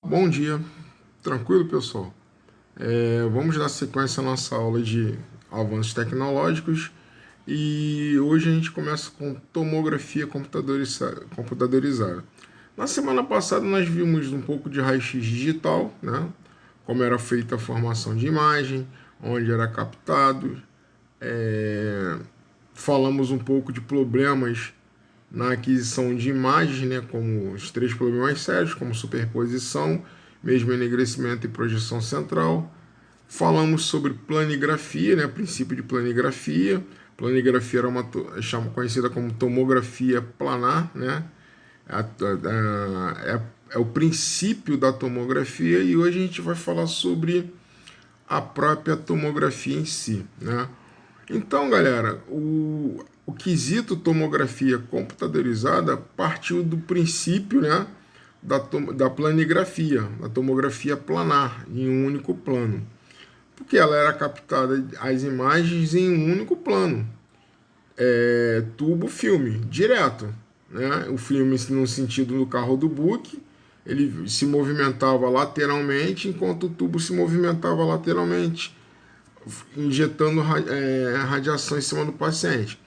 Bom dia, tranquilo pessoal? Vamos dar sequência à nossa aula de avanços tecnológicos e hoje a gente começa com tomografia computadorizada. Na semana passada nós vimos um pouco de raio-x digital, né? Como era feita a formação de imagem, onde era captado. Falamos um pouco de problemas na aquisição de imagens, né, como os três problemas sérios, como superposição, mesmo enegrecimento e projeção central. Falamos sobre planigrafia, né, princípio de planigrafia. Planigrafia era conhecida como tomografia planar, né? É o princípio da tomografia e hoje a gente vai falar sobre a própria tomografia em si, né? Então, galera, o quesito tomografia computadorizada partiu do princípio, né, da planigrafia, da tomografia planar, em um único plano. Porque ela era captada as imagens em um único plano, tubo-filme, direto. Né? O filme, no sentido do carro do Buck, ele se movimentava lateralmente, enquanto o tubo se movimentava lateralmente, injetando radiação em cima do paciente.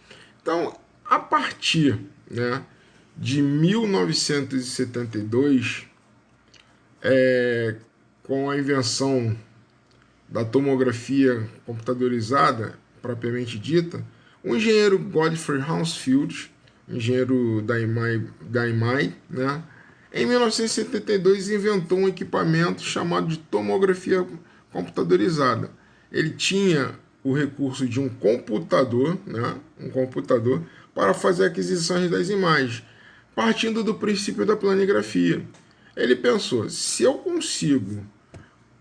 Então, a partir, né, de 1972, com a invenção da tomografia computadorizada, propriamente dita, o engenheiro Godfrey Hounsfield, engenheiro da IMAI, né, em 1972 inventou um equipamento chamado de tomografia computadorizada. Ele tinha o recurso de um computador, né, para fazer aquisições das imagens, partindo do princípio da planigrafia. Ele pensou, se eu consigo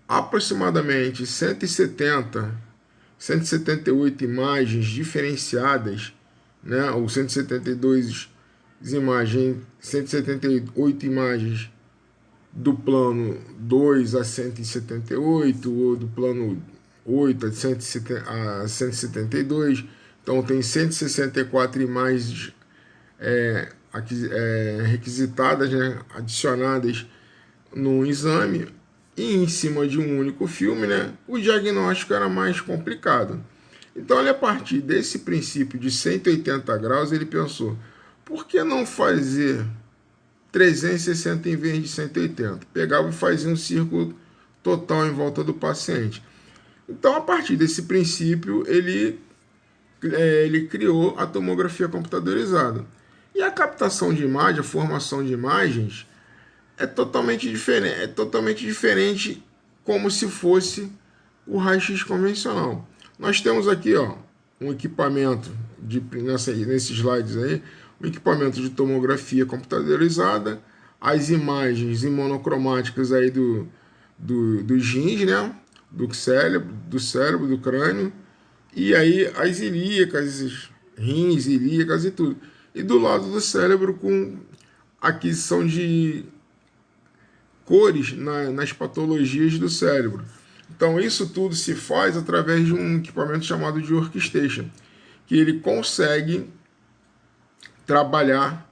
aproximadamente 178 imagens diferenciadas, né, ou 172 imagens, 178 imagens do plano 2 a 178, ou do plano 8 a 172. Então tem 164 imagens requisitadas, né, adicionadas no exame, e em cima de um único filme, né, o diagnóstico era mais complicado. Então, ele, a partir desse princípio de 180 graus, ele pensou, por que não fazer 360 em vez de 180? Pegava e fazia um círculo total em volta do paciente. Então, a partir desse princípio, ele criou a tomografia computadorizada. E a captação de imagem, a formação de imagens, é totalmente diferente como se fosse o raio-x convencional. Nós temos aqui, ó, um equipamento, nesses slides aí, um equipamento de tomografia computadorizada, as imagens em monocromáticas aí dos rins, né, do cérebro, do crânio, e aí as ilíacas, rins, ilíacas e tudo. E do lado do cérebro com aquisição de cores nas patologias do cérebro. Então, isso tudo se faz através de um equipamento chamado de workstation, que ele consegue trabalhar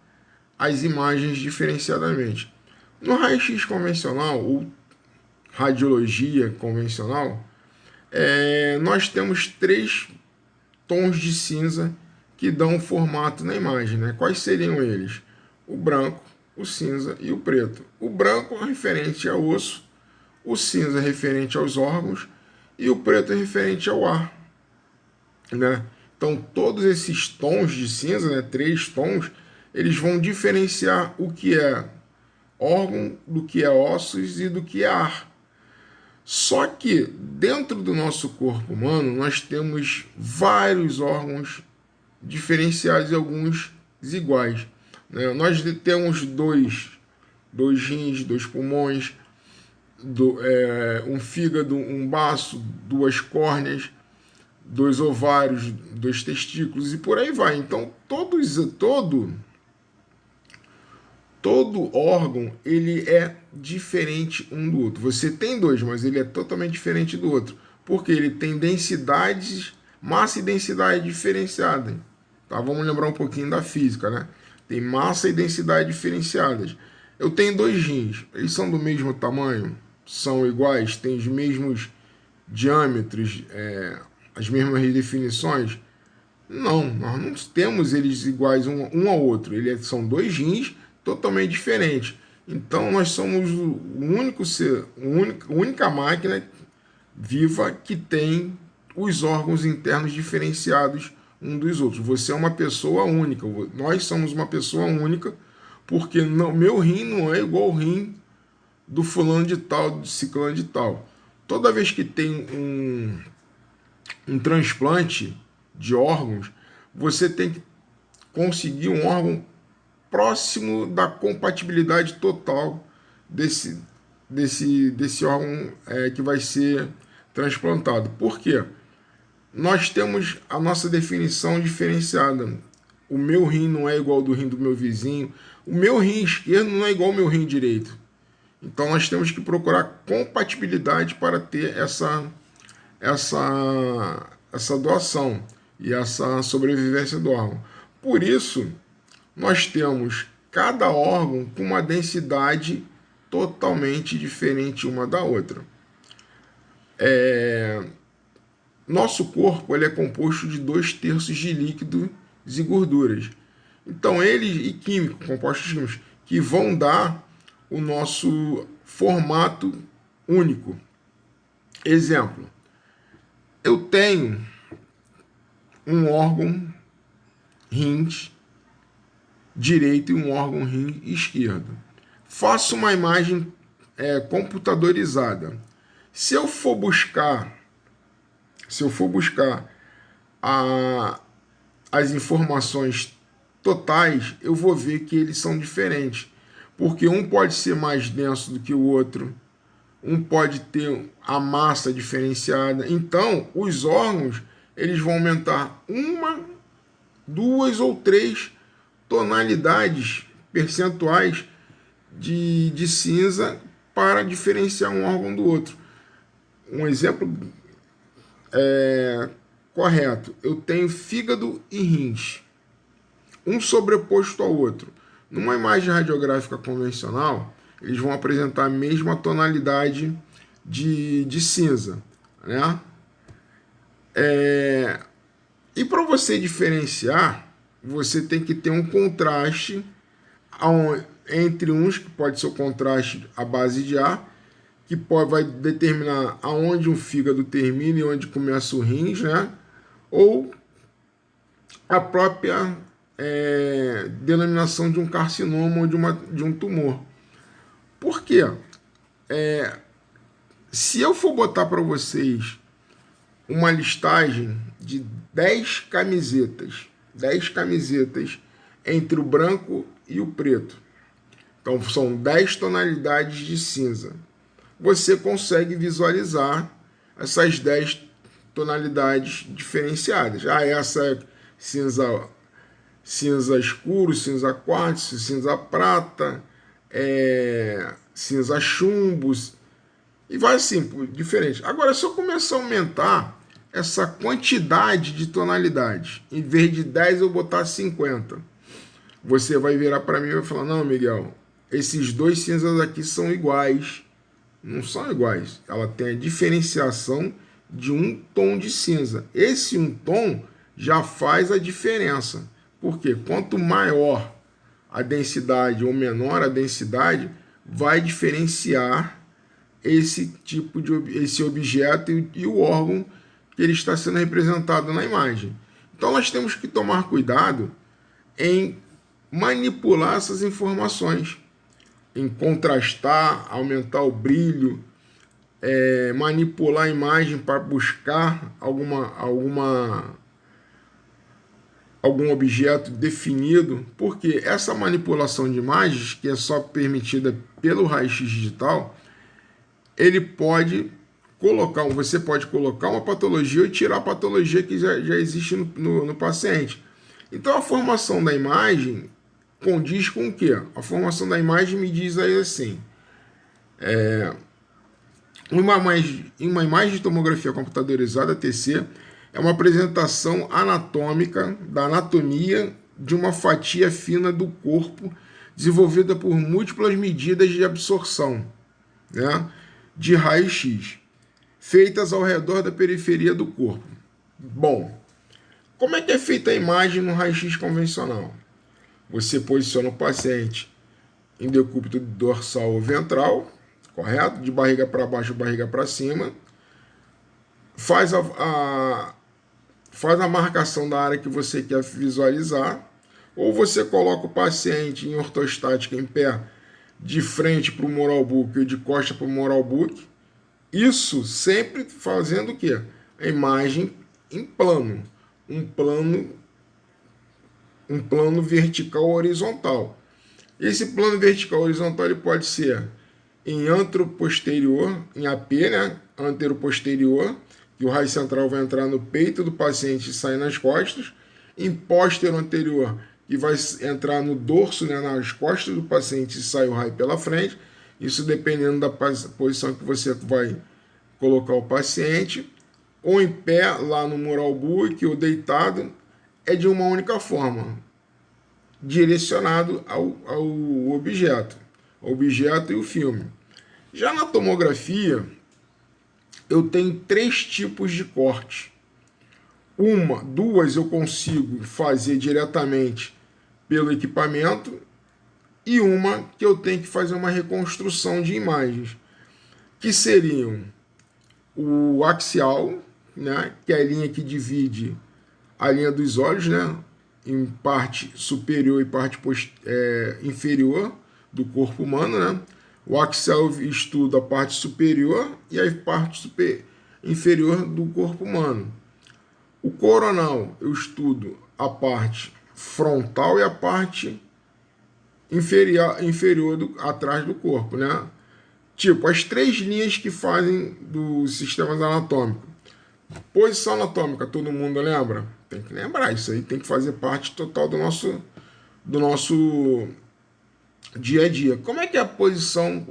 as imagens diferenciadamente. No raio-x convencional, ou radiologia convencional, nós temos três tons de cinza que dão formato na imagem. Né? Quais seriam eles? O branco, o cinza e o preto. O branco é referente ao osso, o cinza é referente aos órgãos e o preto é referente ao ar. Né? Então, todos esses tons de cinza, né, três tons, eles vão diferenciar o que é órgão, do que é ossos e do que é ar. Só que dentro do nosso corpo humano nós temos vários órgãos diferenciados e alguns iguais. Né? Nós temos dois rins, dois pulmões, um fígado, um baço, duas córneas, dois ovários, dois testículos e por aí vai. Então todo órgão ele é diferente um do outro. Você tem dois, mas ele é totalmente diferente do outro, porque ele tem densidades, massa e densidade diferenciadas. Tá? Vamos lembrar um pouquinho da física, né? Tem massa e densidade diferenciadas. Eu tenho dois rins, eles são do mesmo tamanho? São iguais? Têm os mesmos diâmetros, as mesmas definições? Não, nós não temos eles iguais um ao outro. Eles são dois rins totalmente diferentes. Então nós somos o único ser, a única máquina viva que tem os órgãos internos diferenciados um dos outros. Você é uma pessoa única. Nós somos uma pessoa única, porque não, meu rim não é igual ao rim do fulano de tal, do ciclano de tal. Toda vez que tem um transplante de órgãos, você tem que conseguir um órgão próximo da compatibilidade total desse órgão que vai ser transplantado. Por quê? Nós temos a nossa definição diferenciada. O meu rim não é igual ao do rim do meu vizinho. O meu rim esquerdo não é igual ao meu rim direito. Então nós temos que procurar compatibilidade para ter essa doação e essa sobrevivência do órgão. Por isso, nós temos cada órgão com uma densidade totalmente diferente uma da outra. Nosso corpo ele é composto de 2/3 de líquidos e gorduras. Então, compostos químicos, que vão dar o nosso formato único. Exemplo, eu tenho um órgão rins direito e um órgão rim esquerdo. Faço uma imagem computadorizada. Se eu for buscar as informações totais, eu vou ver que eles são diferentes. Porque um pode ser mais denso do que o outro, um pode ter a massa diferenciada. Então, os órgãos eles vão aumentar 1, 2 ou 3 tonalidades percentuais de cinza para diferenciar um órgão do outro. Um exemplo correto. Eu tenho fígado e rins, um sobreposto ao outro. Numa imagem radiográfica convencional, eles vão apresentar a mesma tonalidade de cinza, né? E para você diferenciar, você tem que ter um contraste entre uns, que pode ser o contraste à base de ar, que vai determinar aonde um fígado termina e onde começa o rins, né? Ou a própria denominação de um carcinoma ou de um tumor. Por quê? Se eu for botar para vocês uma listagem de 10 camisetas entre o branco e o preto, então são 10 tonalidades de cinza, você consegue visualizar essas 10 tonalidades diferenciadas. Essa é cinza escuro, cinza quartzo, cinza prata, cinza chumbo, e vai assim, diferente. Agora, se eu começar a aumentar essa quantidade de tonalidades, em vez de 10 eu botar 50, você vai virar para mim e vai falar, não, Miguel, esses dois cinzas aqui são iguais. Não são iguais. Ela tem a diferenciação de um tom de cinza. Esse um tom já faz a diferença. Porque quanto maior a densidade ou menor a densidade, vai diferenciar esse objeto e o órgão que ele está sendo representado na imagem. Então nós temos que tomar cuidado em manipular essas informações, em contrastar, aumentar o brilho, manipular a imagem para buscar algum objeto definido, porque essa manipulação de imagens, que é só permitida pelo raio-x digital, você pode colocar uma patologia e tirar a patologia que já existe no paciente. Então a formação da imagem condiz com o quê? A formação da imagem me diz aí assim, uma imagem de tomografia computadorizada, TC, é uma apresentação anatômica da anatomia de uma fatia fina do corpo desenvolvida por múltiplas medidas de absorção, né, de raio-x, feitas ao redor da periferia do corpo. Bom, como é que é feita a imagem no raio-x convencional? Você posiciona o paciente em decúbito dorsal ou ventral, correto? De barriga para baixo, barriga para cima. Faz a marcação da área que você quer visualizar. Ou você coloca o paciente em ortostática em pé, de frente para o moral book ou de costa para o moral book. Isso sempre fazendo o quê? A imagem em plano. Um plano vertical horizontal. Esse plano vertical horizontal ele pode ser em anteroposterior, em AP, né? Anteroposterior, que o raio central vai entrar no peito do paciente e sair nas costas. Em póstero anterior, que vai entrar no dorso, né? Nas costas do paciente e sai o raio pela frente. Isso dependendo da posição que você vai colocar o paciente. Ou em pé, lá no moral book, ou deitado, é de uma única forma, direcionado ao objeto e o filme. Já na tomografia, eu tenho 3 tipos de corte. Duas eu consigo fazer diretamente pelo equipamento e uma que eu tenho que fazer uma reconstrução de imagens, que seriam o axial, né, que é a linha que divide a linha dos olhos, né, em parte superior e parte inferior do corpo humano, né? O axial estuda a parte superior e a parte inferior do corpo humano. O coronal eu estudo a parte frontal e a parte inferior atrás do corpo, né? Tipo, as 3 linhas que fazem dos sistemas anatômicos. Posição anatômica, todo mundo lembra? Tem que lembrar, isso aí tem que fazer parte total do nosso dia a dia. Como é que é a posição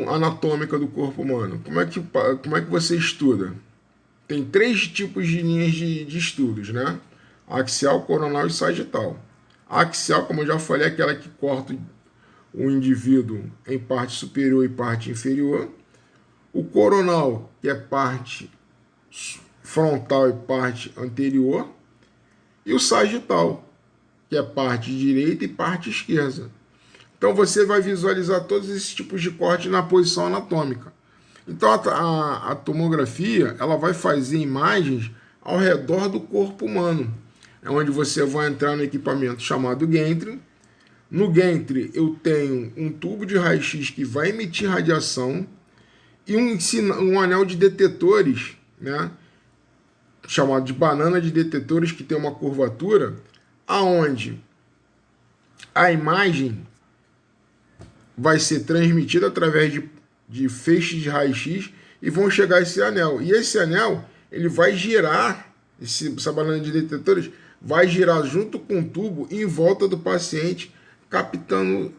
anatômica do corpo humano? Como é que você estuda? Tem 3 tipos de linhas de estudos, né? Axial, coronal e sagital. A axial, como eu já falei, é aquela que corta o indivíduo em parte superior e parte inferior. O coronal, que é parte frontal e parte anterior. E o sagital, que é parte direita e parte esquerda. Então você vai visualizar todos esses tipos de corte na posição anatômica. Então a tomografia ela vai fazer imagens ao redor do corpo humano. É onde você vai entrar no equipamento chamado gantry. No gantry eu tenho um tubo de raio-x que vai emitir radiação e um anel de detetores, né, chamado de banana de detetores, que tem uma curvatura, aonde a imagem vai ser transmitida através de feixes de raio-x e vão chegar a esse anel. E esse anel ele vai girar, essa banana de detetores vai girar junto com o tubo em volta do paciente, captando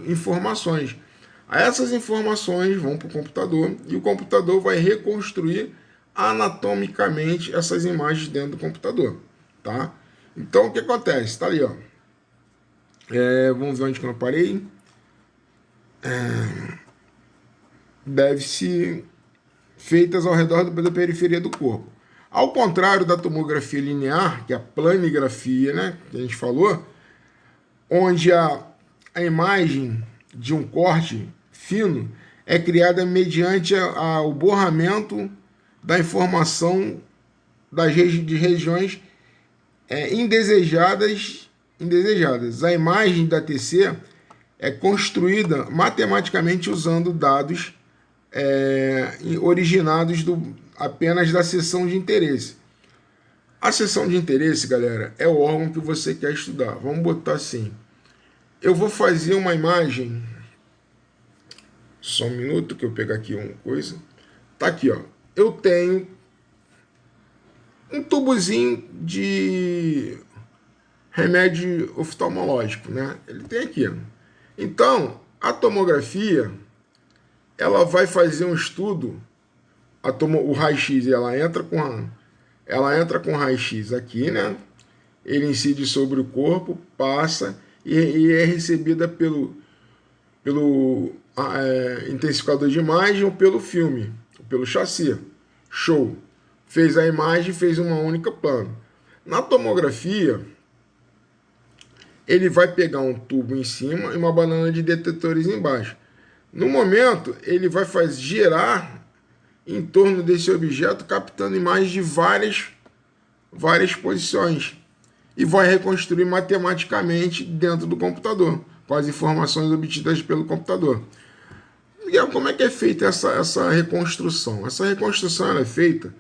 informações. Essas informações vão para o computador e o computador vai reconstruir anatomicamente essas imagens dentro do computador, tá? Então o que acontece? Tá ali, ó. Vamos ver onde que eu parei. Deve-se feitas ao redor da periferia do corpo. Ao contrário da tomografia linear, que é a planigrafia, né, que a gente falou, onde a imagem de um corte fino é criada mediante o borramento da informação de regiões indesejadas. A imagem da TC é construída matematicamente usando dados originados apenas da seção de interesse. A seção de interesse, galera, é o órgão que você quer estudar. Vamos botar assim. Eu vou fazer uma imagem. Só um minuto que eu pegar aqui uma coisa. Tá aqui, ó. Eu tenho um tubozinho de remédio oftalmológico, né? Ele tem aqui, ó. Então, a tomografia, ela vai fazer um estudo. O raio-x, ela entra com raio-x aqui, né? ele incide sobre o corpo, passa e é recebida pelo intensificador de imagem ou pelo filme, pelo chassi. Show! Fez a imagem, fez uma única plano. Na tomografia, ele vai pegar um tubo em cima e uma banana de detetores embaixo. No momento, ele vai girar em torno desse objeto, captando imagens de várias posições e vai reconstruir matematicamente dentro do computador, com as informações obtidas pelo computador. Miguel, como é que é feita essa reconstrução? Essa reconstrução ela é feita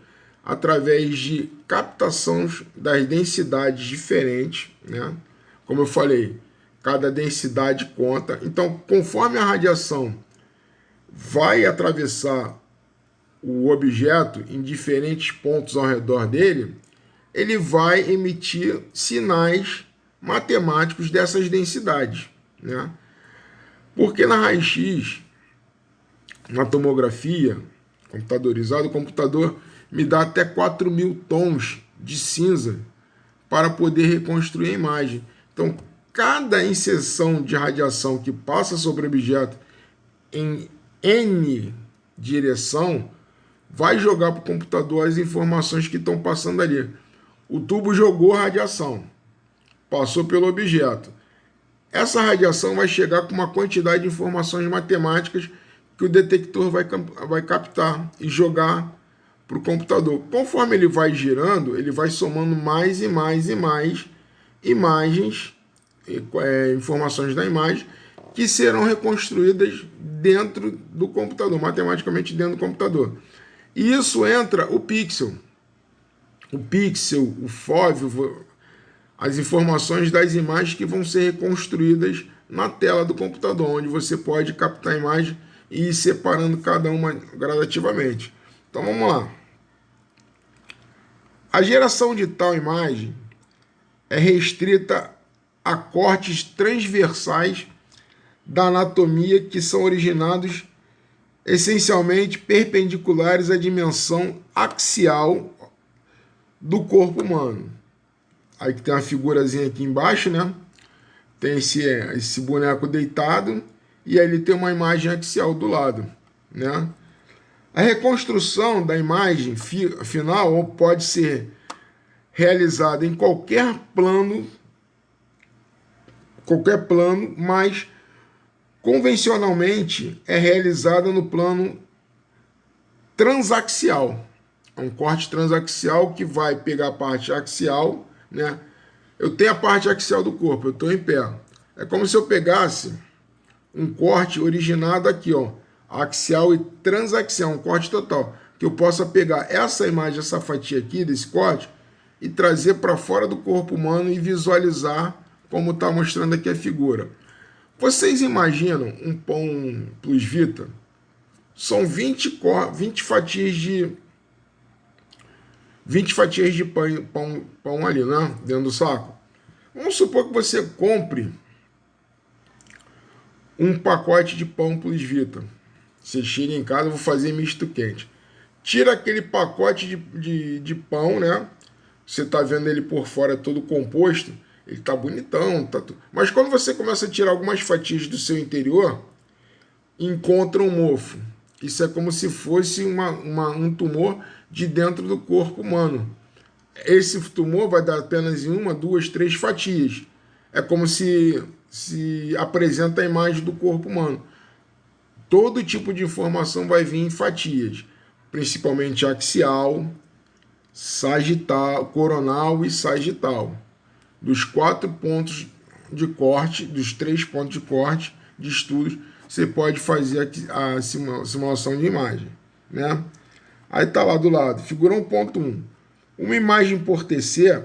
através de captação das densidades diferentes, né? Como eu falei, cada densidade conta. Então, conforme a radiação vai atravessar o objeto em diferentes pontos ao redor dele, ele vai emitir sinais matemáticos dessas densidades, né? Porque na raio-x, na tomografia computadorizada, o computador me dá até 4.000 tons de cinza para poder reconstruir a imagem. Então, cada inserção de radiação que passa sobre o objeto em N direção vai jogar para o computador as informações que estão passando ali. O tubo jogou radiação, passou pelo objeto. Essa radiação vai chegar com uma quantidade de informações matemáticas que o detector vai captar e jogar para o computador. Conforme ele vai girando, ele vai somando mais e mais e mais imagens, informações da imagem, que serão reconstruídas dentro do computador, matematicamente dentro do computador. E isso entra o pixel. O pixel, o FOV, as informações das imagens que vão ser reconstruídas na tela do computador, onde você pode captar a imagem e ir separando cada uma gradativamente. Então vamos lá. A geração de tal imagem é restrita a cortes transversais da anatomia que são originados essencialmente perpendiculares à dimensão axial do corpo humano. Aí que tem uma figurazinha aqui embaixo, né? Tem esse boneco deitado e aí ele tem uma imagem axial do lado, né? A reconstrução da imagem final pode ser realizada em qualquer plano, mas convencionalmente é realizada no plano transaxial. É um corte transaxial que vai pegar a parte axial, né? Eu tenho a parte axial do corpo, eu estou em pé. É como se eu pegasse um corte originado aqui, ó, axial e transaxial, um corte total, que eu possa pegar essa imagem, essa fatia aqui desse corte e trazer para fora do corpo humano e visualizar como está mostrando aqui a figura. Vocês imaginam um pão plus vita? São 20 fatias de 20 fatias de pão ali, né? Dentro do saco. Vamos supor que você compre um pacote de pão plus vita. Você chega em casa, eu vou fazer misto quente. Tira aquele pacote de pão, né? Você tá vendo ele por fora todo composto. Ele tá bonitão, mas quando você começa a tirar algumas fatias do seu interior, encontra um mofo. Isso é como se fosse um tumor de dentro do corpo humano. Esse tumor vai dar apenas em 1, 2, 3 fatias. É como se apresenta a imagem do corpo humano. Todo tipo de informação vai vir em fatias, principalmente axial, sagital, coronal e sagital. Dos 4 pontos de corte, dos 3 pontos de corte de estudos, você pode fazer a simulação de imagem, né? Aí está lá do lado, figura 1.1. Uma imagem por TC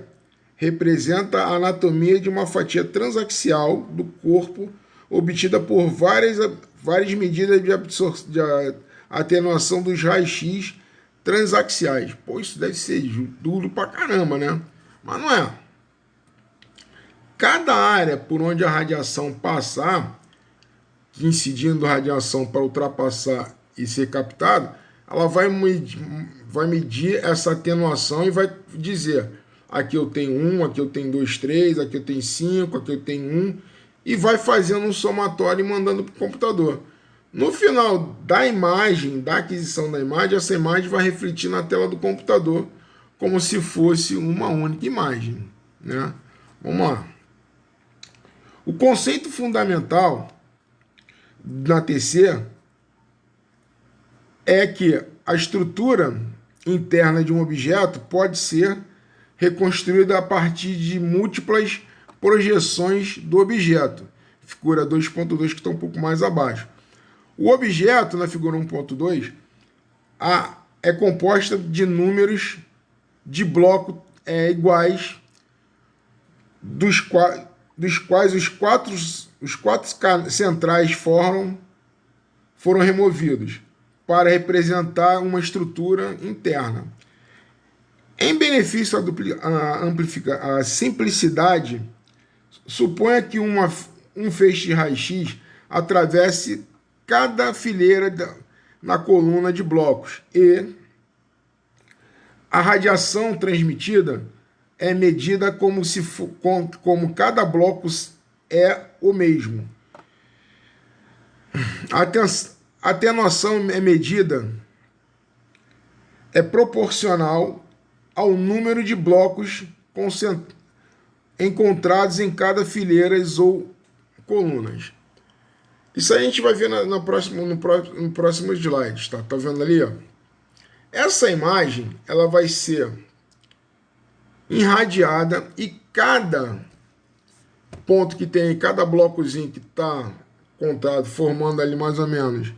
representa a anatomia de uma fatia transaxial do corpo obtida por várias medidas de atenuação dos raios-x transaxiais. Pô, isso deve ser duro pra caramba, né? Mas não é. Cada área por onde a radiação passar, incidindo a radiação para ultrapassar e ser captada, ela vai medir essa atenuação e vai dizer aqui eu tenho 1, aqui eu tenho 2, 3, aqui eu tenho 5, aqui eu tenho 1, e vai fazendo um somatório e mandando para o computador. No final da imagem, da aquisição da imagem, essa imagem vai refletir na tela do computador como se fosse uma única imagem, né? Vamos lá. O conceito fundamental na TC é que a estrutura interna de um objeto pode ser reconstruída a partir de múltiplas projeções do objeto. Figura 2.2 que está um pouco mais abaixo. O objeto, na figura 1.2, é composta de números de bloco iguais, dos quais os quatro centrais foram removidos para representar uma estrutura interna. Em benefício à simplicidade, suponha que um feixe de raio-x atravesse cada fileira na coluna de blocos e a radiação transmitida é medida como cada bloco é o mesmo. A atenuação é medida é proporcional ao número de blocos encontrados em cada fileira ou colunas. Isso aí a gente vai ver no próximo slide, tá? Tá vendo ali, ó? Essa imagem, ela vai ser irradiada e cada ponto que tem, cada blocozinho que está contado, formando ali mais ou menos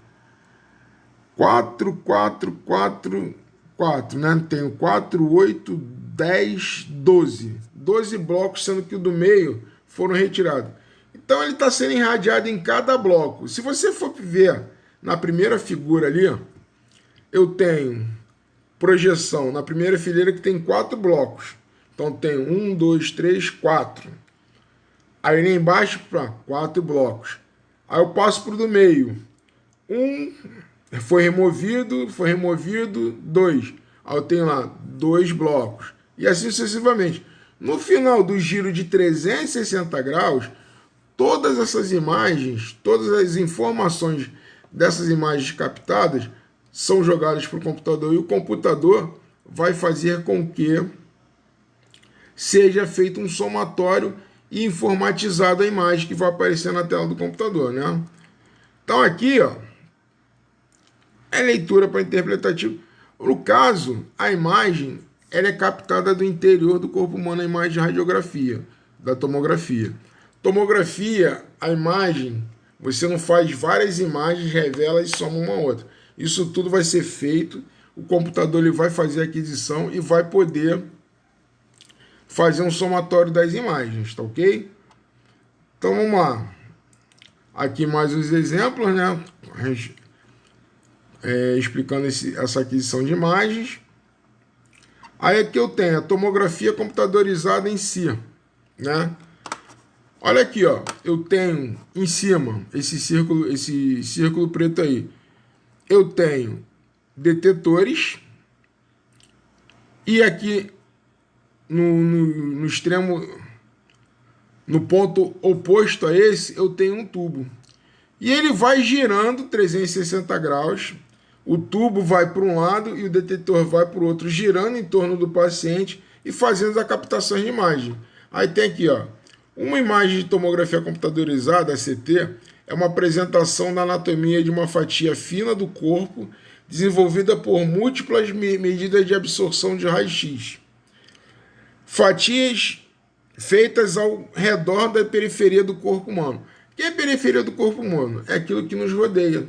4, 4, 4, 4, né? Tenho 4, 8, 10, 12. 12 blocos, sendo que o do meio foram retirados. Então ele está sendo irradiado em cada bloco. Se você for ver na primeira figura ali, ó, eu tenho projeção na primeira fileira que tem 4 blocos. Então tem 1, 2, 3, 4. Aí lá embaixo para 4 blocos. Aí eu passo para o do meio. 1 foi removido, 2. Aí eu tenho lá 2 blocos. E assim sucessivamente. No final do giro de 360 graus, todas essas imagens, todas as informações dessas imagens captadas são jogadas para o computador e o computador vai fazer com que seja feito um somatório e informatizado a imagem que vai aparecer na tela do computador, né? Então aqui, ó, é leitura para interpretativo. No caso, a imagem ela é captada do interior do corpo humano, a imagem de radiografia, da tomografia. Tomografia, a imagem, você não faz várias imagens, revela e soma uma a outra. Isso tudo vai ser feito, o computador ele vai fazer a aquisição e vai poder fazer um somatório das imagens, tá ok? Então vamos lá. Aqui mais os exemplos, né? Explicando essa aquisição de imagens. Aí aqui eu tenho a tomografia computadorizada em si, né? Olha aqui, ó, eu tenho em cima esse círculo preto aí. Eu tenho detetores e aqui no extremo, no ponto oposto a esse, eu tenho um tubo. E ele vai girando 360 graus. O tubo vai para um lado e o detetor vai para o outro, girando em torno do paciente e fazendo a captação de imagem. Aí tem aqui, ó, uma imagem de tomografia computadorizada, CT, é uma apresentação da anatomia de uma fatia fina do corpo, desenvolvida por múltiplas medidas de absorção de raio-x. Fatias feitas ao redor da periferia do corpo humano. O que é a periferia do corpo humano? É aquilo que nos rodeia.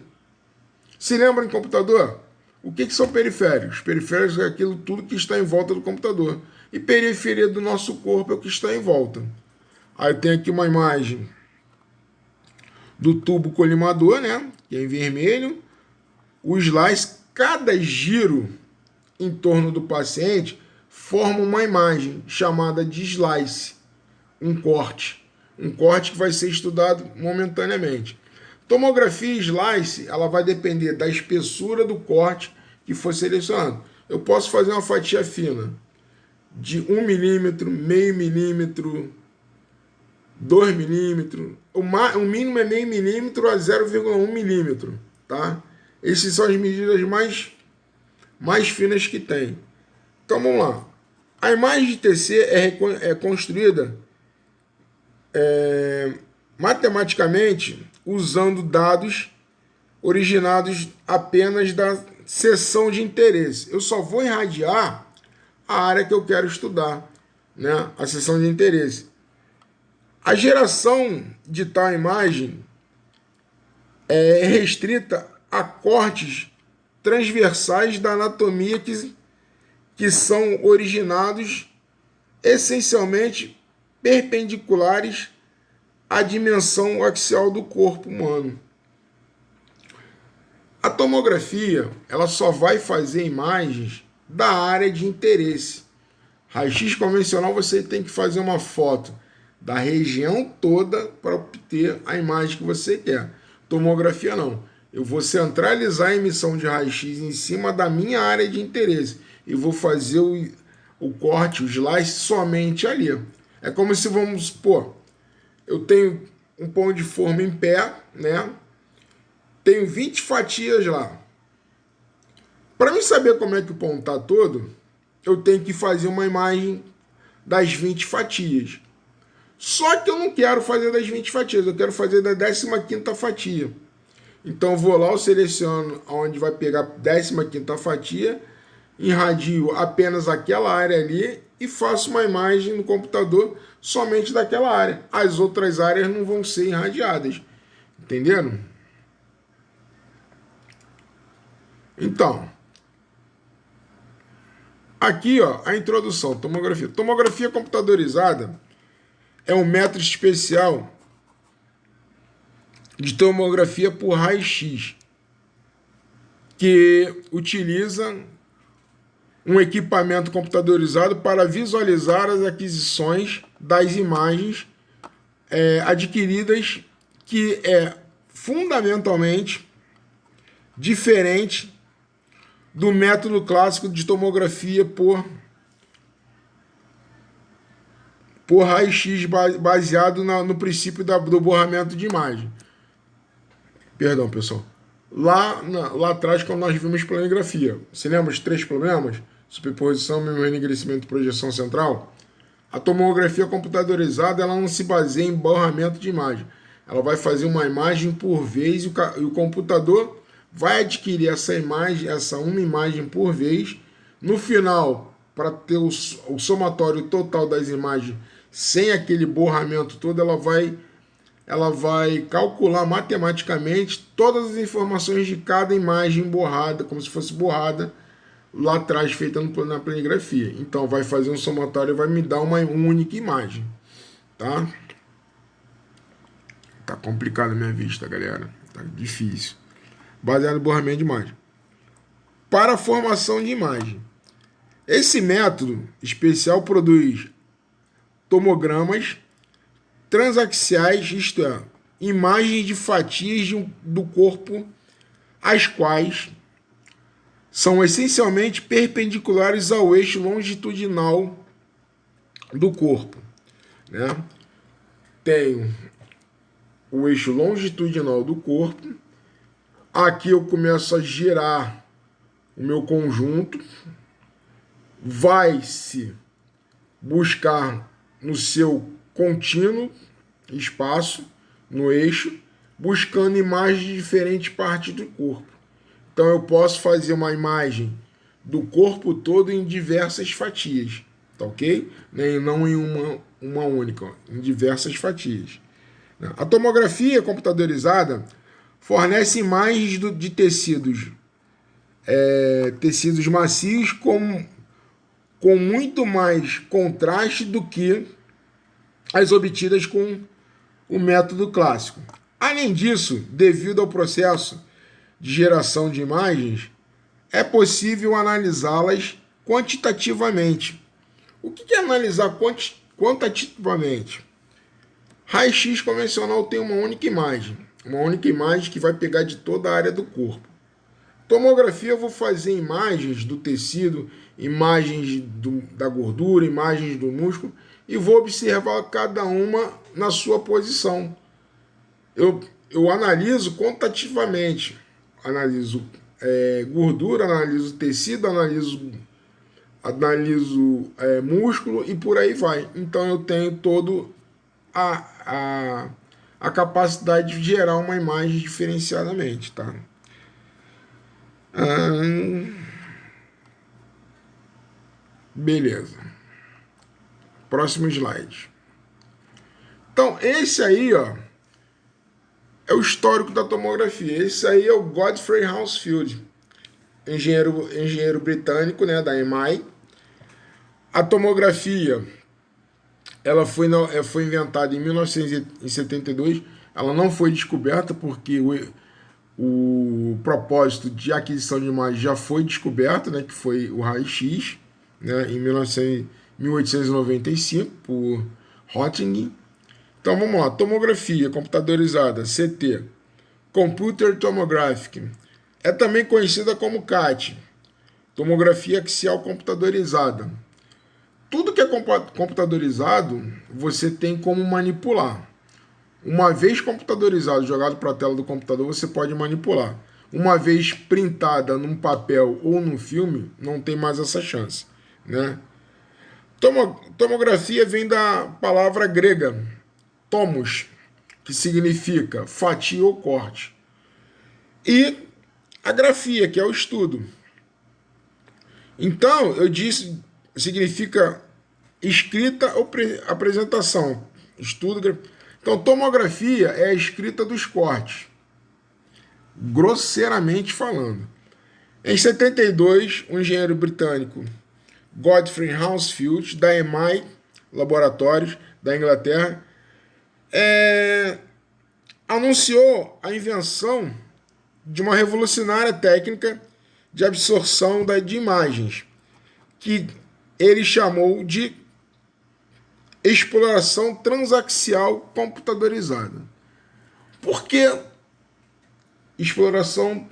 Se lembra em computador? O que são periféricos? Periféricos é aquilo tudo que está em volta do computador. E periferia do nosso corpo é o que está em volta. Aí tem aqui uma imagem do tubo colimador, né? Que é em vermelho. O slice, cada giro em torno do paciente forma uma imagem chamada de slice. Um corte. Um corte que vai ser estudado momentaneamente. Tomografia slice, ela vai depender da espessura do corte que for selecionado. Eu posso fazer uma fatia fina de 1 milímetro, meio milímetro, 2 milímetros. O mínimo é meio milímetro a 0,1 milímetro, tá? Essas são as medidas mais finas que tem. Então vamos lá. A imagem de TC é construída matematicamente usando dados originados apenas da seção de interesse. Eu só vou irradiar a área que eu quero estudar, né? A seção de interesse. A geração de tal imagem é restrita a cortes transversais da anatomia que são originados essencialmente perpendiculares à dimensão axial do corpo humano. A tomografia, ela só vai fazer imagens da área de interesse. Raio-X convencional, você tem que fazer uma foto da região toda para obter a imagem que você quer. Tomografia não. Eu vou centralizar a emissão de raio-x em cima da minha área de interesse e vou fazer o corte, o slice somente ali. É como se, vamos supor, eu tenho um pão de forma em pé, né? Tenho 20 fatias lá. Para mim saber como é que o pão está todo, eu tenho que fazer uma imagem das 20 fatias. Só que eu não quero fazer das 20 fatias, eu quero fazer da 15ª fatia. Então eu vou lá, eu seleciono onde vai pegar a 15ª fatia, irradio apenas aquela área ali e faço uma imagem no computador somente daquela área. As outras áreas não vão ser irradiadas. Entenderam? Então, aqui ó, a introdução, tomografia. Tomografia computadorizada é um método especial de tomografia por raio-x, que utiliza um equipamento computadorizado para visualizar as aquisições das imagens adquiridas, que é fundamentalmente diferente do método clássico de tomografia por raio-x baseado no princípio do borramento de imagem. Perdão, pessoal. Lá atrás, quando nós vimos planigrafia, você lembra os 3 problemas? Superposição, enegrecimento e projeção central? A tomografia computadorizada, ela não se baseia em borramento de imagem. Ela vai fazer uma imagem por vez e o computador vai adquirir uma imagem por vez. No final, para ter o somatório total das imagens sem aquele borramento todo, ela vai calcular matematicamente todas as informações de cada imagem borrada, como se fosse borrada lá atrás, feita na planigrafia. Então, vai fazer um somatório e vai me dar uma única imagem. Tá? Tá complicado a minha vista, galera. Tá difícil. Baseado no borramento de imagem. Para a formação de imagem. Esse método especial produz tomogramas transaxiais, isto é, imagens de fatias do corpo, as quais são essencialmente perpendiculares ao eixo longitudinal do corpo, né? Tenho o eixo longitudinal do corpo. Aqui eu começo a girar o meu conjunto, vai-se buscar no seu contínuo espaço, no eixo, buscando imagens de diferentes partes do corpo. Então eu posso fazer uma imagem do corpo todo em diversas fatias, tá ok? Não em uma única, em diversas fatias. A tomografia computadorizada fornece imagens de tecidos macios com muito mais contraste do que as obtidas com o método clássico. Além disso, devido ao processo de geração de imagens, é possível analisá-las quantitativamente. O que é analisar quantitativamente? Raio-X convencional tem uma única imagem que vai pegar de toda a área do corpo. Tomografia, eu vou fazer imagens do tecido, imagens da gordura, imagens do músculo, e vou observar cada uma na sua posição. Eu analiso quantitativamente, analiso gordura, analiso tecido, analiso músculo e por aí vai. Então eu tenho todo a capacidade de gerar uma imagem diferenciadamente, tá? Beleza. Próximo slide. Então, esse aí, ó, é o histórico da tomografia. Esse aí é o Godfrey Hounsfield, engenheiro britânico, né, da EMI. A tomografia, ela foi inventada em 1972. Ela não foi descoberta porque o propósito de aquisição de imagem já foi descoberto, né, que foi o raio-x, né, em 1895, por Röntgen. Então vamos lá, tomografia computadorizada, CT, Computer Tomographic, é também conhecida como CAT, tomografia axial computadorizada. Tudo que é computadorizado, você tem como manipular. Uma vez computadorizado, jogado para a tela do computador, você pode manipular. Uma vez printada num papel ou num filme, não tem mais essa chance, né? Tomografia vem da palavra grega tomos, que significa fatia ou corte. E a grafia, que é o estudo. Então, eu disse, significa escrita ou apresentação. Estudo. Então, tomografia é a escrita dos cortes, grosseiramente falando. Em 72, um engenheiro britânico, Godfrey Hounsfield, da EMI Laboratórios, da Inglaterra, anunciou a invenção de uma revolucionária técnica de absorção de imagens, que ele chamou de exploração transaxial computadorizada. Por que exploração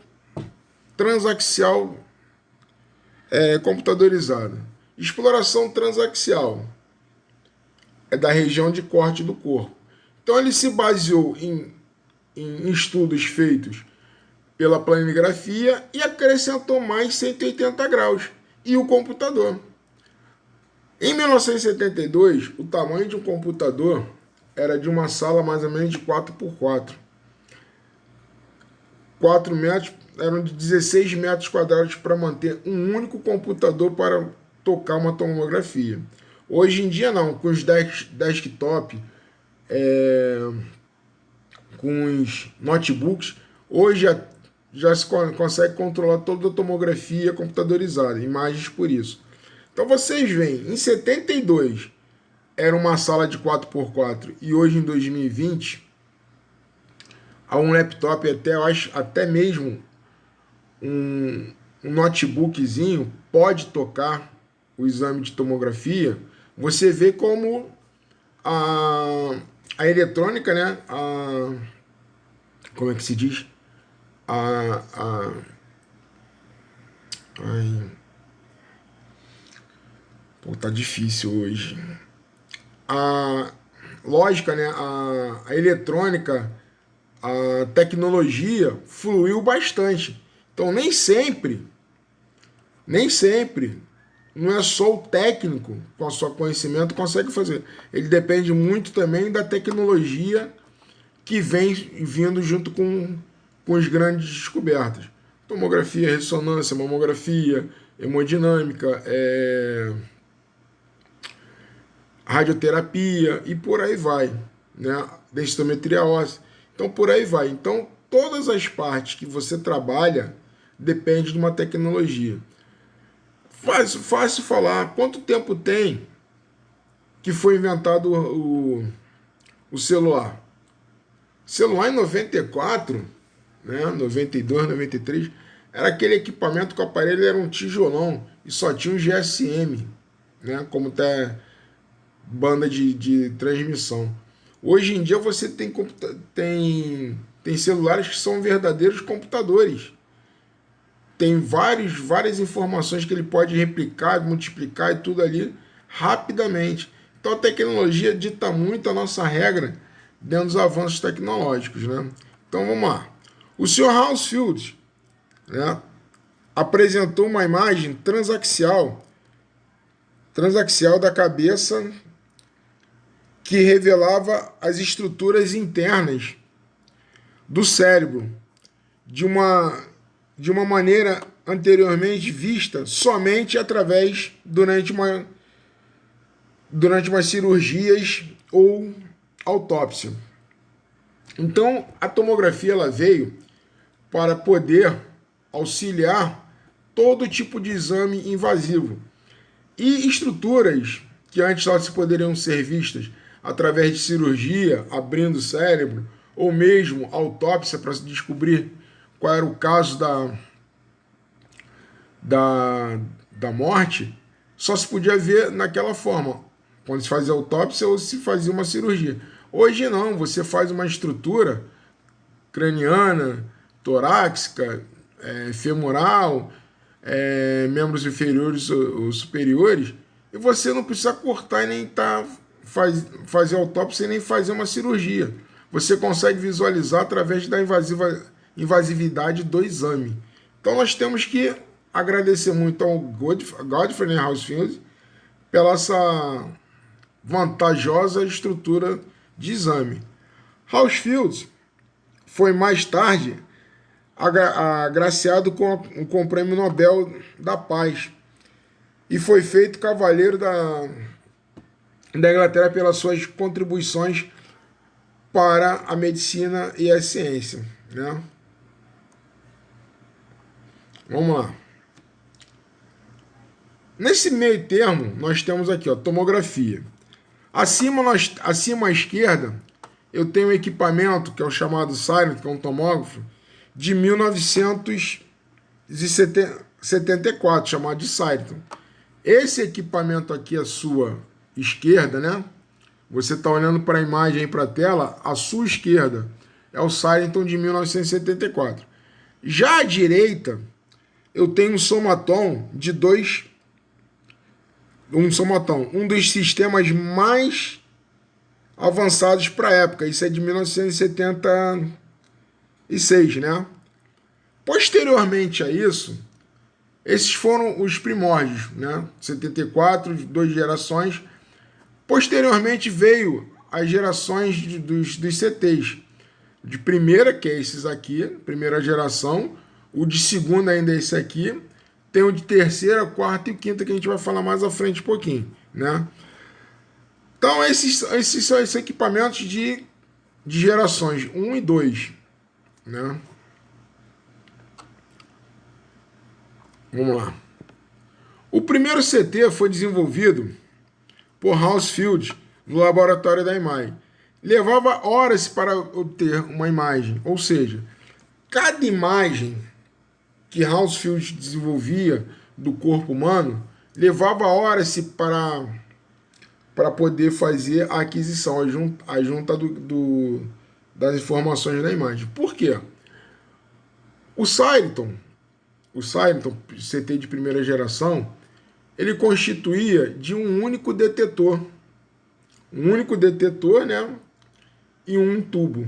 transaxial computadorizada? Exploração transaxial é da região de corte do corpo. Então ele se baseou em estudos feitos pela planigrafia e acrescentou mais 180 graus e o computador. Em 1972, o tamanho de um computador era de uma sala mais ou menos de 4x4. 4 metros eram de 16 metros quadrados para manter um único computador para tocar uma tomografia. Hoje em dia não, com os desktop, com os notebooks, hoje já se consegue controlar toda a tomografia computadorizada, imagens por isso. Então vocês veem, em 72 era uma sala de 4x4 e hoje em 2020 a um laptop, até mesmo um notebookzinho pode tocar o exame de tomografia. Você vê como a eletrônica, né? Como é que se diz? Tá difícil hoje. A lógica, né? A eletrônica, a tecnologia fluiu bastante. Então nem sempre, não é só o técnico com o seu conhecimento consegue fazer. Ele depende muito também da tecnologia que vem vindo junto com as grandes descobertas. Tomografia, ressonância, mamografia, hemodinâmica, radioterapia e por aí vai, né? Densitometria óssea. Então por aí vai. Então todas as partes que você trabalha depende de uma tecnologia. Fácil falar. Quanto tempo tem que foi inventado o celular? Celular em 94, né? 92, 93, era aquele equipamento que o aparelho era um tijolão e só tinha um GSM, né? Como até banda de transmissão. Hoje em dia você tem celulares que são verdadeiros computadores. tem várias informações que ele pode replicar, multiplicar e tudo ali rapidamente. Então a tecnologia dita muito a nossa regra dentro dos avanços tecnológicos, né? Então vamos lá. O Sr. Hounsfield, né, apresentou uma imagem transaxial da cabeça que revelava as estruturas internas do cérebro de uma maneira anteriormente vista somente durante umas cirurgias ou autópsia. Então, a tomografia ela veio para poder auxiliar todo tipo de exame invasivo. E estruturas que antes só se poderiam ser vistas através de cirurgia, abrindo o cérebro, ou mesmo autópsia para se descobrir qual era o caso da morte, só se podia ver naquela forma, quando se fazia autópsia ou se fazia uma cirurgia. Hoje não, você faz uma estrutura craniana, torácica, femoral, membros inferiores ou superiores, e você não precisa cortar e nem fazer autópsia e nem fazer uma cirurgia. Você consegue visualizar através da invasividade do exame. Então nós temos que agradecer muito ao Godfrey Hounsfield pela essa vantajosa estrutura de exame. Hounsfield foi mais tarde agraciado com o Prêmio Nobel da Paz e foi feito cavaleiro da Inglaterra pelas suas contribuições para a medicina e a ciência, né? Vamos lá. Nesse meio termo, nós temos aqui, ó, tomografia. Acima à esquerda, eu tenho um equipamento que é o chamado Silent, que é um tomógrafo, de 1974, chamado de Silent. Esse equipamento aqui à sua esquerda, né? Você está olhando para a imagem aí para a tela, à sua esquerda é o Silent de 1974. Já à direita, eu tenho um Somaton de um dos sistemas mais avançados para a época. Isso é de 1976, né? Posteriormente a isso, esses foram os primórdios, né? 74, 2 gerações. Posteriormente veio as gerações dos CTs. De primeira, que é esses aqui, primeira geração. O de segunda ainda é esse aqui. Tem o de terceira, quarta e quinta, que a gente vai falar mais à frente um pouquinho, né? Então, esses são esses equipamentos de gerações 1 e 2, né? Vamos lá. O primeiro CT foi desenvolvido por Hounsfield no laboratório da imagem. Levava horas para obter uma imagem, ou seja, cada imagem que Hounsfield desenvolvia do corpo humano levava horas para poder fazer a aquisição, a junta das informações da imagem. Por quê? O Cyton, CT de primeira geração, ele constituía de um único detetor. Um único detetor, né? E um tubo.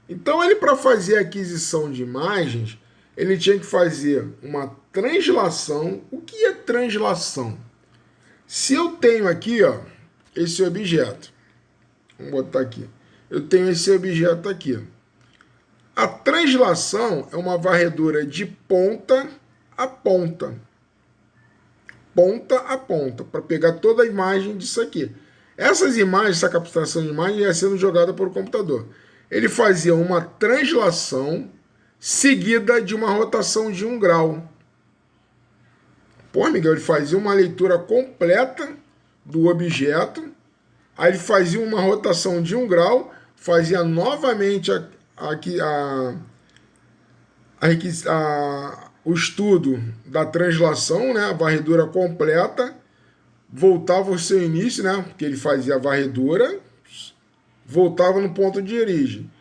Então, ele, para fazer a aquisição de imagens, ele tinha que fazer uma translação. O que é translação? Se eu tenho aqui, ó, esse objeto, vamos botar aqui, eu tenho esse objeto aqui. A translação é uma varredura de ponta a ponta. Ponta a ponta, para pegar toda a imagem disso aqui. Essas imagens, essa captação de imagem ia sendo jogada por computador. Ele fazia uma translação seguida de uma rotação de 1 grau. Pô, Miguel, ele fazia uma leitura completa do objeto, aí ele fazia uma rotação de 1 grau, fazia novamente o estudo da translação, né, a varredura completa, voltava ao seu início, né, porque ele fazia a varredura, voltava no ponto de origem,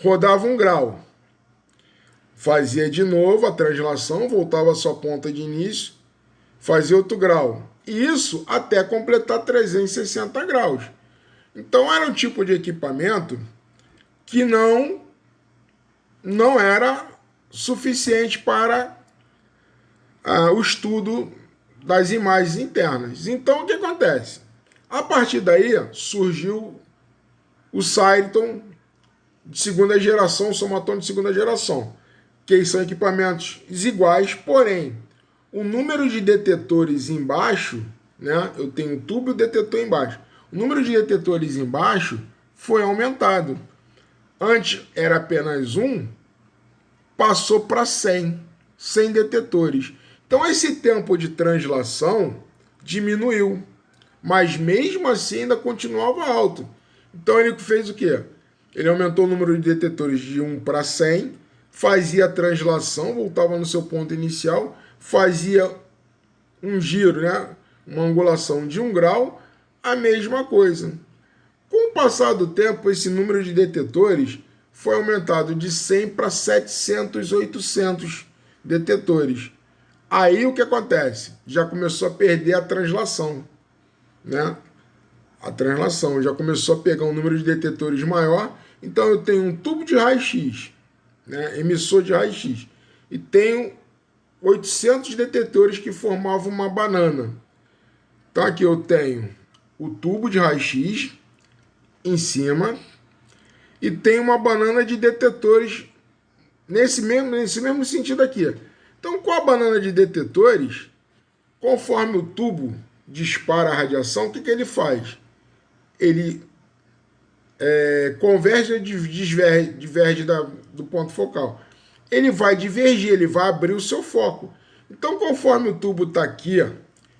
rodava 1 grau, fazia de novo a translação, voltava à sua ponta de início, fazia outro grau. E isso até completar 360 graus. Então era um tipo de equipamento que não era suficiente para o estudo das imagens internas. Então o que acontece? A partir daí surgiu o Cyton de segunda geração, o somatom de segunda geração, que são equipamentos iguais, porém o número de detetores embaixo, né? Eu tenho o tubo e o detetor embaixo. O número de detetores embaixo foi aumentado. Antes era apenas um, passou para 100 detetores. Então esse tempo de translação diminuiu, mas mesmo assim ainda continuava alto. Então ele fez o quê? Ele aumentou o número de detetores de 1 para 100, fazia a translação, voltava no seu ponto inicial, fazia um giro, né? Uma angulação de 1 grau, a mesma coisa. Com o passar do tempo, esse número de detetores foi aumentado de 100 para 700, 800 detetores. Aí o que acontece? Já começou a perder a translação, né? A translação já começou a pegar um número de detetores maior. Então eu tenho um tubo de raio-x, né? Emissor de raio-x, e tenho 800 detetores que formavam uma banana. Então aqui eu tenho o tubo de raio-x em cima e tenho uma banana de detetores nesse mesmo sentido aqui. Então, com a banana de detetores, conforme o tubo dispara a radiação, o que ele faz? Ele converge e diverge do ponto focal. Ele vai divergir, ele vai abrir o seu foco. Então, conforme o tubo está aqui, ó,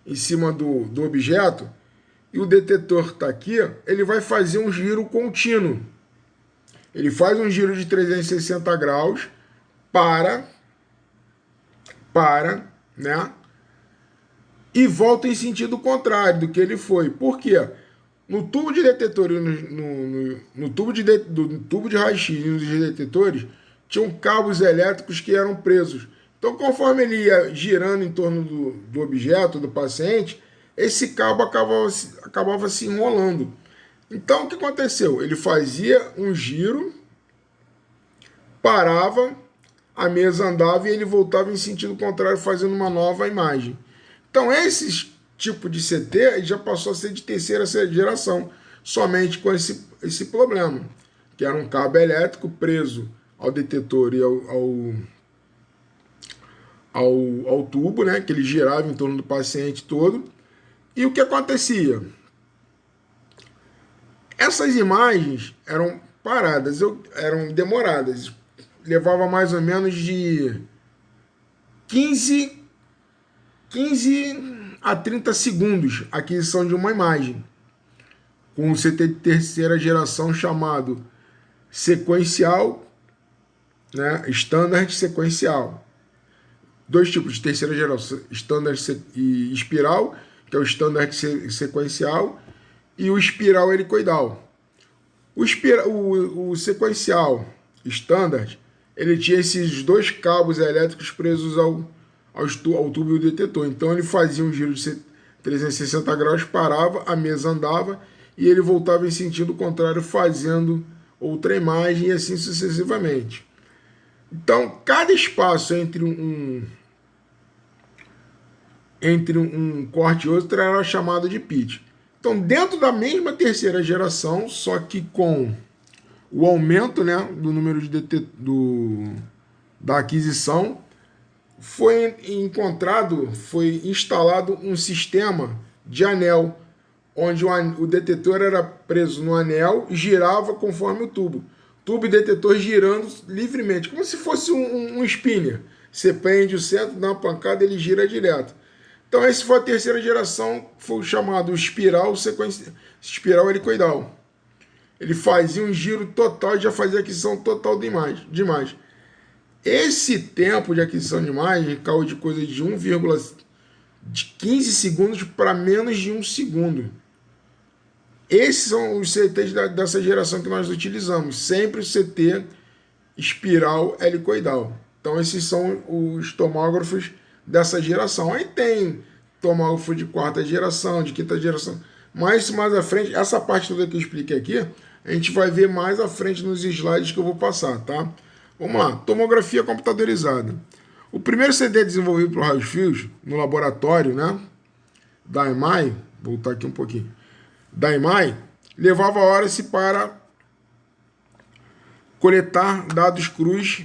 em cima do objeto, e o detetor está aqui, ó, ele vai fazer um giro contínuo. Ele faz um giro de 360 graus para, né? E volta em sentido contrário do que ele foi. Por quê? No tubo de detetor e no tubo de raio-x e nos detetores, tinham cabos elétricos que eram presos. Então, conforme ele ia girando em torno do objeto, do paciente, esse cabo acabava se enrolando. Então, o que aconteceu? Ele fazia um giro, parava, a mesa andava e ele voltava em sentido contrário, fazendo uma nova imagem. Então, esse tipo de CT já passou a ser de terceira geração, somente com esse problema, que era um cabo elétrico preso ao detetor e ao tubo, né, que ele girava em torno do paciente todo. E o que acontecia? Essas imagens eram paradas, eram demoradas. Levava mais ou menos de 15 a 30 segundos a aquisição de uma imagem, com um CT de terceira geração chamado sequencial, né, standard sequencial. Dois tipos de terceira geração, standard e espiral, que é o standard sequencial, e o espiral helicoidal. O sequencial standard, ele tinha esses dois cabos elétricos presos ao tubo e ao detetor. Então ele fazia um giro de 360 graus, parava, a mesa andava e ele voltava em sentido contrário, fazendo outra imagem e assim sucessivamente. Então, cada espaço entre um corte e outro era chamado de pitch. Então, dentro da mesma terceira geração, só que com o aumento, né, do número da aquisição, foi instalado um sistema de anel, onde o detetor era preso no anel e girava conforme o tubo. Tubo e detetor girando livremente, como se fosse um spinner. Você prende o centro, dá uma pancada, ele gira direto. Então, essa foi a terceira geração, foi o chamado espiral helicoidal. Ele fazia um giro total e já fazia aquisição total de imagem. Esse tempo de aquisição de imagem caiu de coisa de 15 segundos para menos de 1 segundo. Esses são os CTs dessa geração que nós utilizamos. Sempre o CT espiral helicoidal. Então, esses são os tomógrafos dessa geração. Aí tem tomógrafo de quarta geração, de quinta geração. Mas mais à frente, essa parte toda que eu expliquei aqui, a gente vai ver mais à frente nos slides que eu vou passar, tá? Vamos lá, tomografia computadorizada. O primeiro CD desenvolvido por raios-fios no laboratório, né, da EMAI, vou voltar aqui um pouquinho, da EMAI, levava horas para coletar dados crus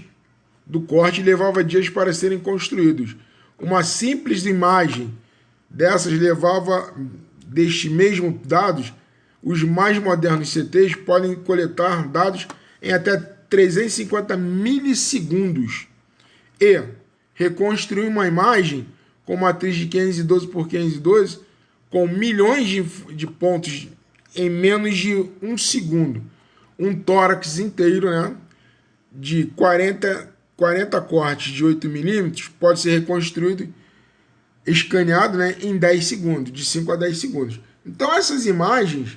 do corte e levava dias para serem construídos. Uma simples imagem dessas levava deste mesmo dados. Os mais modernos CTs podem coletar dados em até 350 milissegundos e reconstruir uma imagem com matriz de 512 por 512 com milhões de pontos em menos de um segundo. Um tórax inteiro, né, de 40 cortes de 8 milímetros pode ser reconstruído, escaneado, né, em 10 segundos, de 5 a 10 segundos. Então essas imagens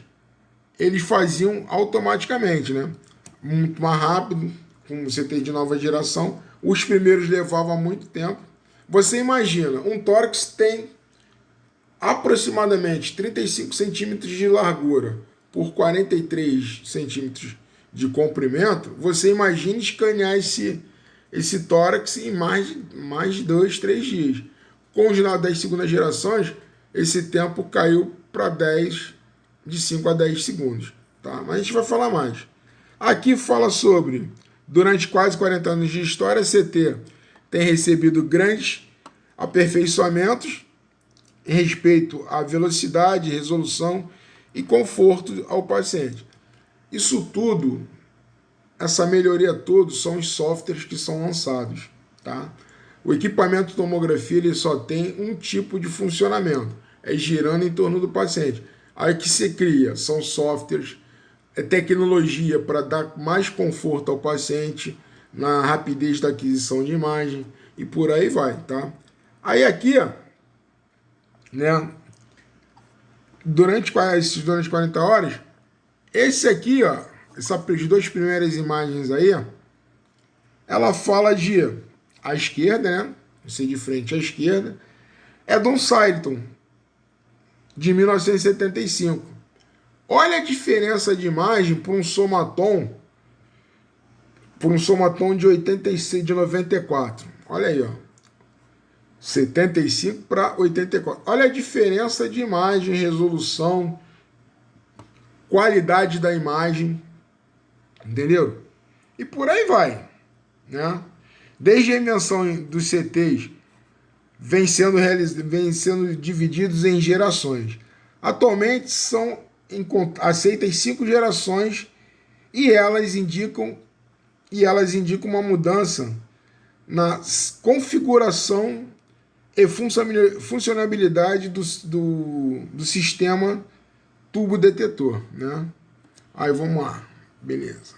eles faziam automaticamente, né, muito mais rápido, com CT de nova geração. Os primeiros levavam muito tempo. Você imagina, um tórax tem aproximadamente 35 centímetros de largura por 43 centímetros de comprimento. Você imagina escanear esse tórax em mais de 2, 3 dias. Com os das segundas gerações, esse tempo caiu para 10, de 5 a 10 segundos. Tá? Mas a gente vai falar mais. Aqui fala sobre, durante quase 40 anos de história, a CT tem recebido grandes aperfeiçoamentos em respeito à velocidade, resolução e conforto ao paciente. Isso tudo, essa melhoria toda, são os softwares que são lançados. Tá? O equipamento de tomografia ele só tem um tipo de funcionamento, é girando em torno do paciente. Aí que se cria são softwares, é tecnologia para dar mais conforto ao paciente, na rapidez da aquisição de imagem e por aí vai, tá? Aí aqui, ó, né, durante 40 horas, esse aqui, ó, essas duas primeiras imagens aí, ó, ela fala de à esquerda, né, você de frente à esquerda, é de um Cyton de 1975. Olha a diferença de imagem para um somatom de 86, de 94. Olha aí, ó. 75 para 84. Olha a diferença de imagem, resolução, qualidade da imagem, entendeu? E por aí vai, né? Desde a invenção dos CTs, vem sendo divididos em gerações. Atualmente são aceitas 5 gerações e elas indicam uma mudança na configuração e funcionalidade do sistema tubo detetor, né? Aí vamos lá, beleza.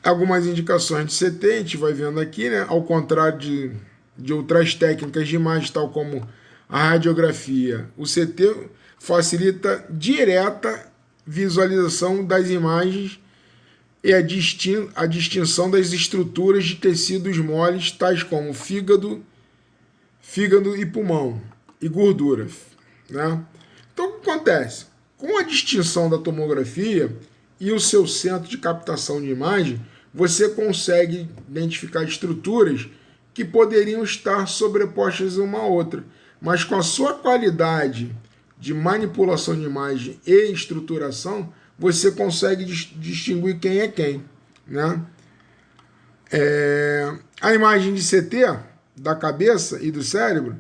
Algumas indicações de CT, a gente vai vendo aqui, né? Ao contrário de outras técnicas de imagem, tal como a radiografia, o CT facilita direta visualização das imagens e a distinção das estruturas de tecidos moles, tais como fígado e pulmão e gordura, né? Então, o que acontece? Com a distinção da tomografia e o seu centro de captação de imagem, você consegue identificar estruturas que poderiam estar sobrepostas uma à outra, mas com a sua qualidade de manipulação de imagem e estruturação, você consegue distinguir quem é quem, né? A imagem de CT da cabeça e do cérebro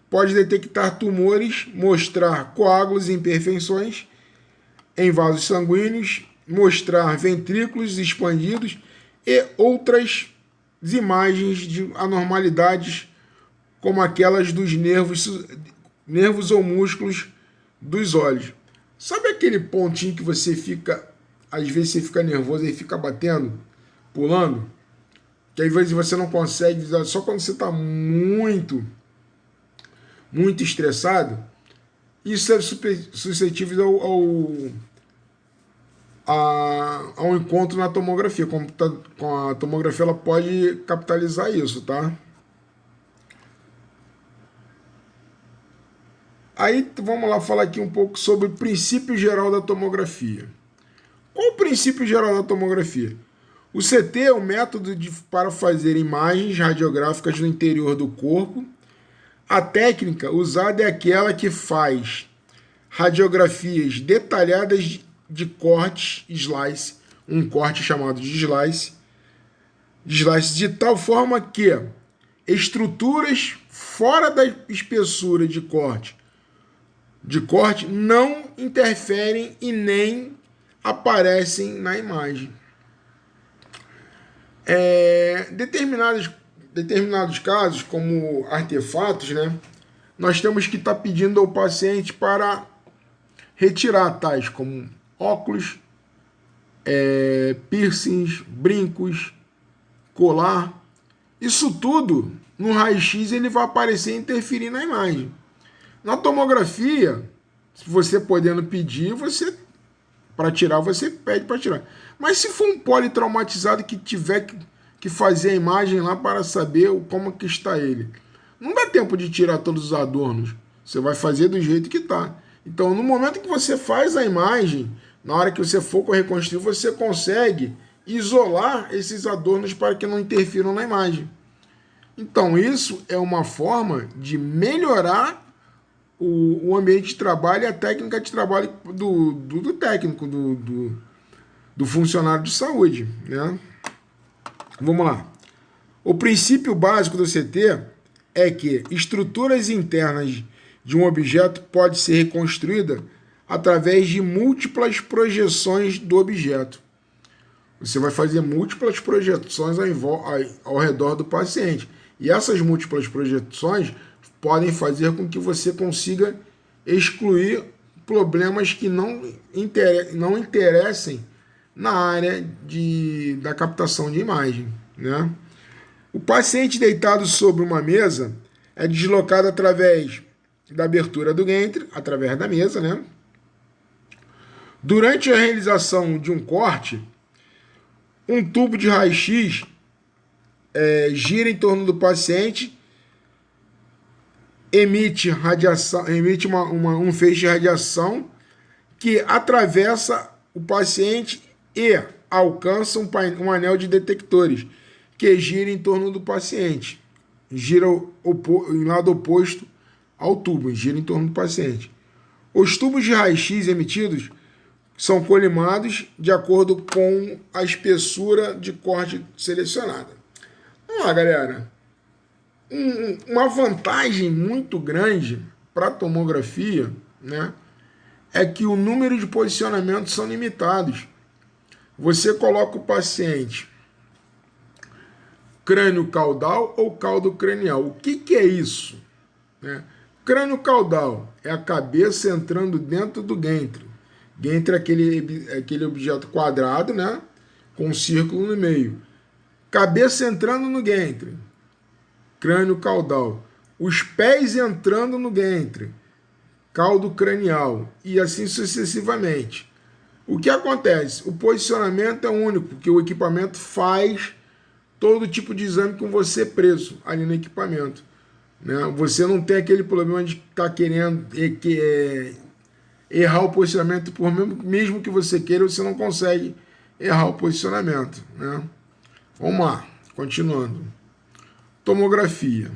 pode detectar tumores, mostrar coágulos e imperfeições em vasos sanguíneos, mostrar ventrículos expandidos e outras imagens de anormalidades, como aquelas dos nervos ou músculos dos olhos. Sabe aquele pontinho que você fica, às vezes você fica nervoso e fica batendo, pulando? Que às vezes você não consegue visualizar, só quando você está muito estressado. Isso é suscetível ao encontro na tomografia. Com a tomografia ela pode capitalizar isso, tá? Aí vamos lá falar aqui um pouco sobre o princípio geral da tomografia. Qual o princípio geral da tomografia? O CT é o método para fazer imagens radiográficas do interior do corpo. A técnica usada é aquela que faz radiografias detalhadas de cortes, slice, um corte chamado de slice, de tal forma que estruturas fora da espessura de corte não interferem e nem aparecem na imagem. Determinados casos, como artefatos, né, nós temos que estar pedindo ao paciente para retirar tais como óculos, piercings, brincos, colar. Isso tudo, no raio-x, ele vai aparecer e interferir na imagem. Na tomografia, se você podendo pedir, para tirar, você pede para tirar. Mas se for um politraumatizado que tiver que fazer a imagem lá para saber como que está ele, não dá tempo de tirar todos os adornos. Você vai fazer do jeito que está. Então, no momento que você faz a imagem, na hora que você for reconstruir, você consegue isolar esses adornos para que não interfiram na imagem. Então, isso é uma forma de melhorar o ambiente de trabalho e a técnica de trabalho do técnico, do funcionário de saúde, né? Vamos lá. O princípio básico do CT é que estruturas internas de um objeto pode ser reconstruída através de múltiplas projeções do objeto. Você vai fazer múltiplas projeções ao redor do paciente. E essas múltiplas projeções podem fazer com que você consiga excluir problemas que não interessem na área da captação de imagem, né? O paciente deitado sobre uma mesa é deslocado através da abertura do gantry, através da mesa, né? Durante a realização de um corte, um tubo de raio-x gira em torno do paciente, emite um feixe de radiação que atravessa o paciente e alcança um anel de detectores que gira em torno do paciente. Gira em lado oposto ao tubo, gira em torno do paciente. Os tubos de raio-x emitidos são colimados de acordo com a espessura de corte selecionada. Vamos lá, galera. Uma vantagem muito grande para a tomografia, né, é que o número de posicionamentos são limitados. Você coloca o paciente crânio caudal ou caldo cranial. O que é isso? Né? Crânio caudal é a cabeça entrando dentro do gantry. Gantry é aquele objeto quadrado, né, com um círculo no meio. Cabeça entrando no gantry. Crânio caudal. Os pés entrando no gantry. Caldo cranial. E assim sucessivamente. O que acontece? O posicionamento é único, porque o equipamento faz todo tipo de exame com você preso ali no equipamento, né? Você não tem aquele problema de estar querendo errar o posicionamento, mesmo que você queira, você não consegue errar o posicionamento, né? Vamos lá, continuando. Tomografia.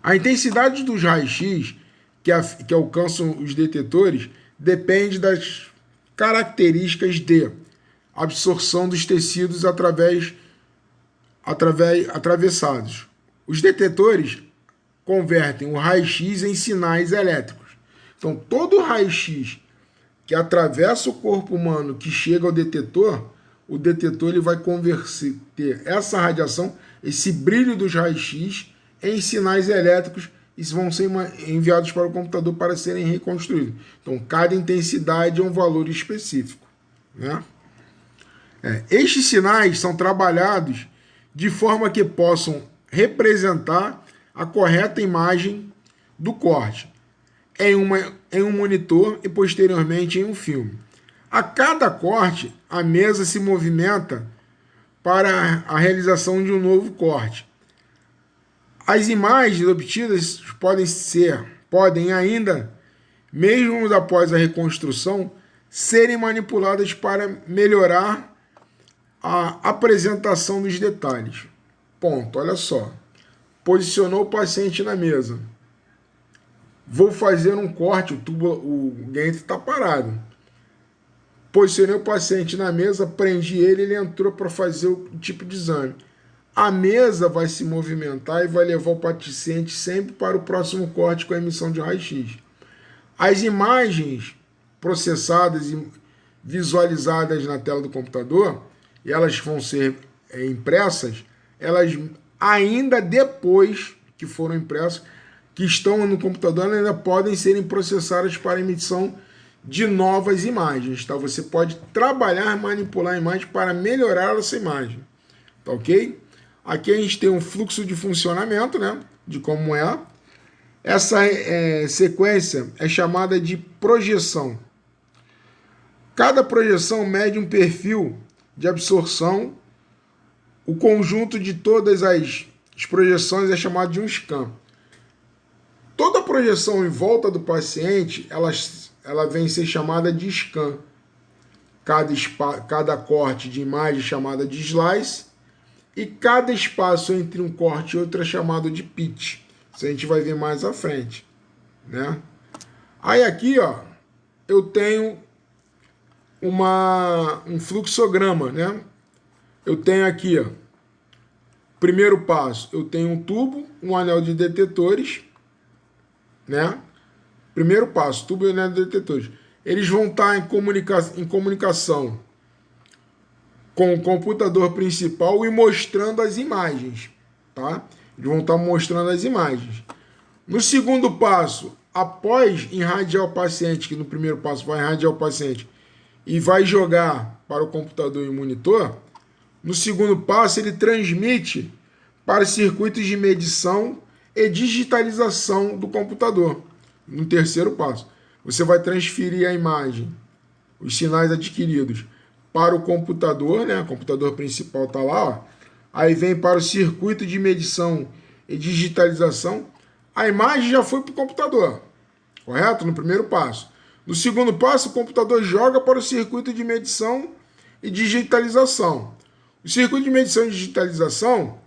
A intensidade dos raios-x que alcançam os detetores depende das características de absorção dos tecidos atravessados. Os detetores convertem o raio-x em sinais elétricos. Então, todo raio-x que atravessa o corpo humano que chega ao detetor, o detetor ele vai converter essa radiação, esse brilho dos raios-x, em sinais elétricos e vão ser enviados para o computador para serem reconstruídos. Então, cada intensidade é um valor específico, né? Estes sinais são trabalhados de forma que possam representar a correta imagem do corte em um monitor e posteriormente em um filme. A cada corte, a mesa se movimenta para a realização de um novo corte. As imagens obtidas podem ainda, mesmo após a reconstrução, serem manipuladas para melhorar a apresentação dos detalhes. Ponto, olha só. Posicionou o paciente na mesa. Vou fazer um corte, o Gantry está parado. Posicionei o paciente na mesa, prendi ele entrou para fazer o tipo de exame. A mesa vai se movimentar e vai levar o paciente sempre para o próximo corte com a emissão de raio-x. As imagens processadas e visualizadas na tela do computador, e elas vão ser impressas, elas ainda depois que foram impressas, que estão no computador, ainda podem serem processadas para emissão de novas imagens, tá? Você pode trabalhar, manipular a imagem para melhorar essa imagem, tá ok? Aqui a gente tem um fluxo de funcionamento, né? De como é. Essa sequência é chamada de projeção. Cada projeção mede um perfil de absorção. O conjunto de todas as projeções é chamado de um scan. Toda projeção em volta do paciente, ela vem a ser chamada de scan. Cada corte de imagem é chamada de slice. E cada espaço entre um corte e outro é chamado de pitch. Isso a gente vai ver mais à frente, né? Aí aqui, ó, eu tenho um fluxograma, né? Eu tenho aqui, ó, primeiro passo, eu tenho um tubo, um anel de detetores, né? Primeiro passo, tubo e anel de detetores. Eles vão estar em comunicação com o computador principal e mostrando as imagens, tá? Eles vão estar mostrando as imagens. No segundo passo, após irradiar o paciente, que no primeiro passo vai irradiar o paciente e vai jogar para o computador e o monitor, no segundo passo ele transmite para circuitos de medição e digitalização do computador. No terceiro passo, você vai transferir a imagem, os sinais adquiridos, para o computador, né? O computador principal está lá, ó. Aí vem para o circuito de medição e digitalização. A imagem já foi para o computador, correto? No primeiro passo. No segundo passo, o computador joga para o circuito de medição e digitalização. O circuito de medição e digitalização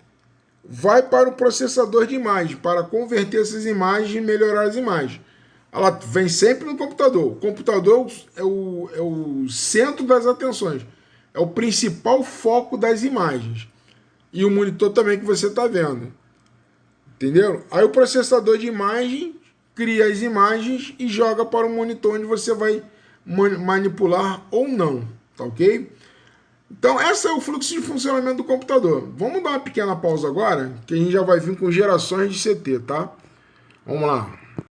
vai para o processador de imagem, para converter essas imagens e melhorar as imagens. Ela vem sempre no computador. O computador é o centro das atenções. É o principal foco das imagens. E o monitor também que você está vendo. Entendeu? Aí o processador de imagem cria as imagens e joga para o monitor onde você vai manipular ou não. Tá ok? Então, esse é o fluxo de funcionamento do computador. Vamos dar uma pequena pausa agora, que a gente já vai vir com gerações de CT, tá? Vamos lá.